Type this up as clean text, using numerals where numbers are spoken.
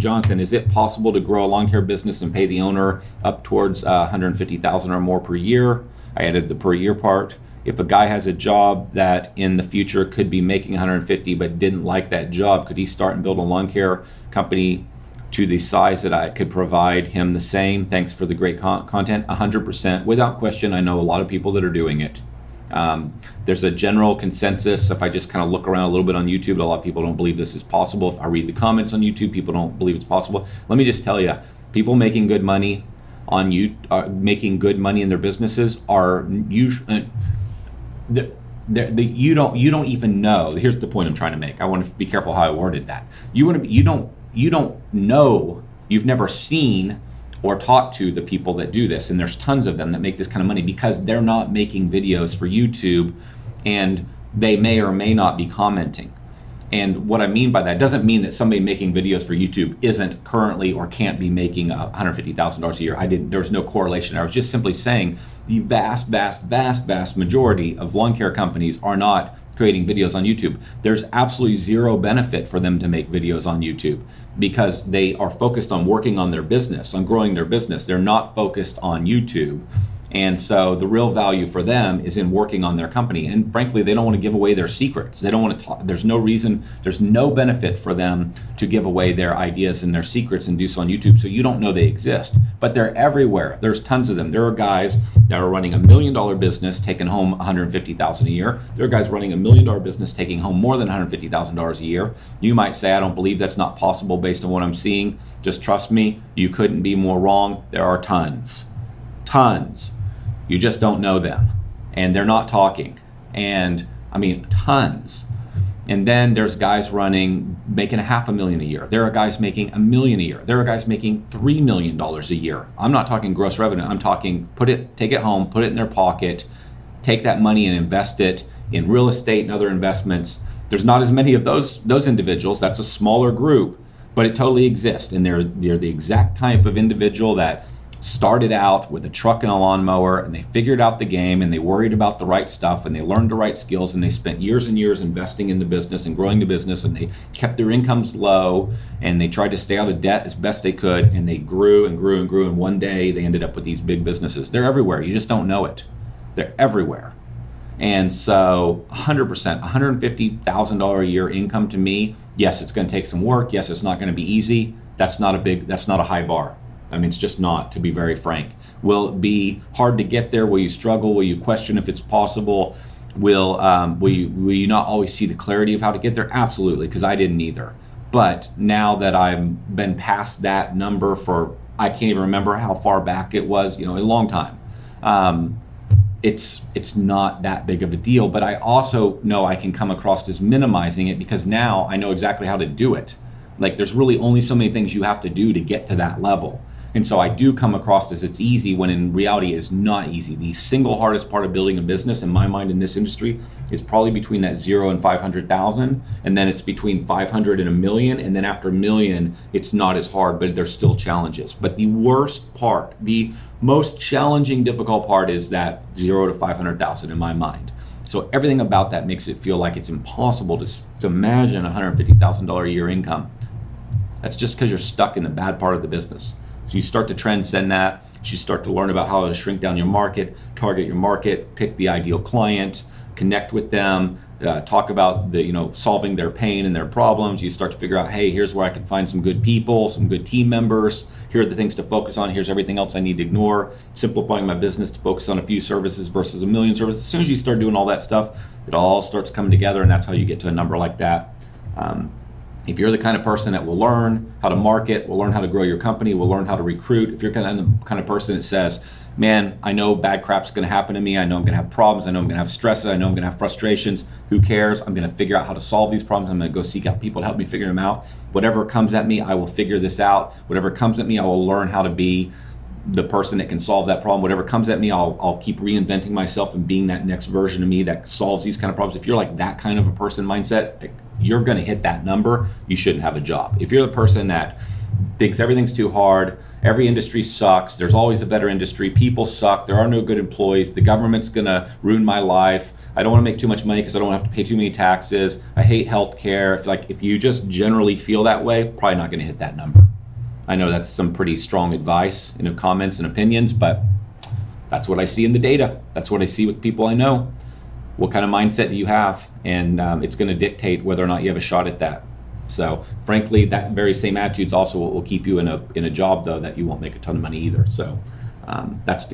Jonathan, is it possible to grow a lawn care business and pay the owner up towards 150,000 or more per year? I added the per year part. If a guy has a job that in the future could be making 150 but didn't like that job, could he start and build a lawn care company to the size that I could provide him the same? Thanks for the great content. 100%, without question. I know a lot of people that are doing it. There's a general consensus. If I just kind of look around a little bit on YouTube, a lot of people don't believe this is possible. If I read the comments on YouTube, people don't believe it's possible. Let me just tell you, people making good money on making good money in their businesses are usually you don't even know. Here's the point I'm trying to make. I want to be careful how I worded that. You don't know. You've never seen or talked to the people that do this, and there's tons of them that make this kind of money because they're not making videos for YouTube, and they may or may not be commenting. And what I mean by that doesn't mean that somebody making videos for YouTube isn't currently or can't be making $150,000 a year. There was no correlation. I was just simply saying the vast majority of lawn care companies are not creating videos on YouTube. There's absolutely zero benefit for them to make videos on YouTube because they are focused on working on their business, on growing their business. They're not focused on YouTube. And so the real value for them is in working on their company. And frankly, they don't want to give away their secrets. They don't want to talk. There's no reason, there's no benefit for them to give away their ideas and their secrets and do so on YouTube. So you don't know they exist, but they're everywhere. There's tons of them. There are guys that are running $1 million business, taking home $150,000 a year. There are guys running $1 million business, taking home more than $150,000 a year. You might say, I don't believe that's not possible based on what I'm seeing. Just trust me, you couldn't be more wrong. There are tons. You just don't know them, and they're not talking, and I mean tons. And then there's guys making $500,000 a year. There are guys making $1 million a year. There are guys making $3 million a year. I'm not talking gross revenue. I'm talking take it home, put it in their pocket, take that money and invest it in real estate and other investments. There's not as many of those individuals. That's a smaller group, but it totally exists, and they're the exact type of individual that started out with a truck and a lawnmower, and they figured out the game, and they worried about the right stuff, and they learned the right skills, and they spent years and years investing in the business and growing the business, and they kept their incomes low, and they tried to stay out of debt as best they could, and they grew and grew and grew, and one day they ended up with these big businesses. They're everywhere. You just don't know it. They're everywhere. And so 100%, $150,000 a year income to me, yes, it's going to take some work. Yes, it's not going to be easy. That's not a high bar. I mean, it's just not, to be very frank. Will it be hard to get there? Will you struggle? Will you question if it's possible? Will you not always see the clarity of how to get there? Absolutely, because I didn't either. But now that I've been past that number for, I can't even remember how far back it was, a long time. It's not that big of a deal, but I also know I can come across as minimizing it because now I know exactly how to do it. Like, there's really only so many things you have to do to get to that level. And so I do come across as it's easy when in reality it's not easy. The single hardest part of building a business in my mind in this industry is probably between that 0 and 500,000, and then it's between 500 and $1 million, and then after $1 million it's not as hard, but there's still challenges. But the worst part, the most challenging, difficult part is that 0 to 500,000 in my mind. So everything about that makes it feel like it's impossible to imagine $150,000 a year income. That's just because you're stuck in the bad part of the business. So you start to transcend that. You start to learn about how to shrink down your market, target your market, pick the ideal client, connect with them, talk about solving their pain and their problems. You start to figure out, hey, here's where I can find some good people, some good team members. Here are the things to focus on. Here's everything else I need to ignore. Simplifying my business to focus on a few services versus a million services. As soon as you start doing all that stuff, it all starts coming together, and that's how you get to a number like that. If you're the kind of person that will learn how to market, will learn how to grow your company, will learn how to recruit, if you're the kind of person that says, man, I know bad crap's going to happen to me, I know I'm going to have problems, I know I'm going to have stresses, I know I'm going to have frustrations, who cares? I'm going to figure out how to solve these problems, I'm going to go seek out people to help me figure them out. Whatever comes at me, I will figure this out. Whatever comes at me, I will learn how to be the person that can solve that problem. Whatever comes at me, I'll keep reinventing myself and being that next version of me that solves these kind of problems. If you're like that kind of a person mindset, you're going to hit that number. You shouldn't have a job. If you're the person that thinks everything's too hard, every industry sucks, there's always a better industry, people suck, there are no good employees, the government's going to ruin my life, I don't want to make too much money because I don't have to pay too many taxes. I hate healthcare. If you just generally feel that way, probably not going to hit that number. I know that's some pretty strong advice in the comments and opinions, but that's what I see in the data. That's what I see with people I know. What kind of mindset do you have? And it's going to dictate whether or not you have a shot at that. So frankly, that very same attitude is also what will keep you in a job, though, that you won't make a ton of money either. So that's the